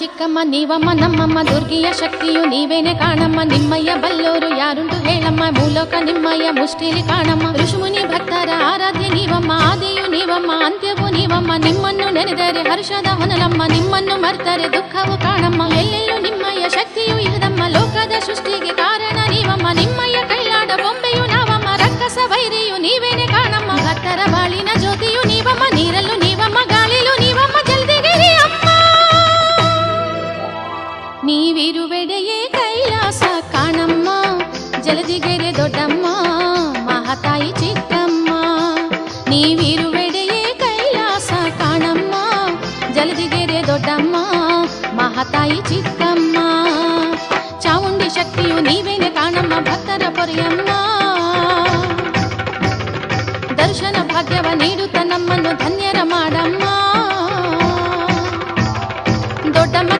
ಚಿಕ್ಕಮ್ಮ ನೀವಮ್ಮ ನಮ್ಮಮ್ಮ ದುರ್ಗಿಯ ಶಕ್ತಿಯು ನೀವೇನೆ ಕಾಣಮ್ಮ. ನಿಮ್ಮಯ್ಯ ಬಲ್ಲೋರು ಯಾರುಂಟು ಹೇಳಮ್ಮ, ಮೂಲಕ ನಿಮ್ಮಯ್ಯ ಮುಷ್ಟಿಲಿ ಕಾಣಮ್ಮ. ಋಷಿಮುನಿ ಭಕ್ತರ ಆರಾಧ್ಯ ನೀವಮ್ಮ, ಆದಿಯು ನೀವಮ್ಮ, ಅಂತ್ಯವು ನೀವಮ್ಮ. ನಿಮ್ಮನ್ನು ನೆನೆದರೆ ಹರ್ಷದ ಹೊನಲಮ್ಮ, ನಿಮ್ಮನ್ನು ಮರ್ತರೆ ದುಃಖವು ಕಾಣಮ್ಮ. ಎಲ್ಲೆಲ್ಲೂ ನಿಮ್ಮಯ್ಯ ಶಕ್ತಿಯು ಇಹದಮ್ಮ, ಲೋಕದ ಸೃಷ್ಟಿಗೆ ಕಾರಣ ನೀವಮ್ಮ. ನಿಮ್ಮಯ್ಯ ಕೈಲಾಡ ಬೊಂಬೆಯು ನಾವಮ್ಮ, ರಕ್ಕಸ ವೈರಿಯು ನೀವೇನೆ ಕಾಣಮ್ಮ. ಭಕ್ತರ ಬಾಳಿನ ಜ್ಯೋತಿಯು ನೀವಮ್ಮ, ನೀರಲ್ಲೂ ನೀವಮ್ಮ, ಗಾಳಿಲೂ ನೀವಮ್ಮ, ಜಲ್ದಿಗಿರಿ ಅಮ್ಮ. ನೀವಿರುವೆಡೆಯೇ ಕೈಲಾಸ ಕಾಣಮ್ಮ, ಜಲದಿಗೆರೆ ದೊಡ್ಡಮ್ಮ, ಮಹಾತಾಯಿ ಚಿಕ್ಕಮ್ಮ. ನೀವಿರುವೆಡೆಯೇ ಕೈಲಾಸ ಕಾಣಮ್ಮ, ಜಲದಿಗೆರೆ ದೊಡ್ಡಮ್ಮ, ಮಹಾತಾಯಿ ಚಿಕ್ಕಮ್ಮ. ಚಾಮುಂಡಿ ಶಕ್ತಿಯು ನೀವೇನೆ ಕಾಣಮ್ಮ, ಭಕ್ತರ ಪೊರೆಯಮ್ಮ. ದರ್ಶನ ಭಾಗ್ಯವ ನೀಡುತ್ತ ನಮ್ಮನ್ನು ಧನ್ಯರ ಮಾಡಮ್ಮ.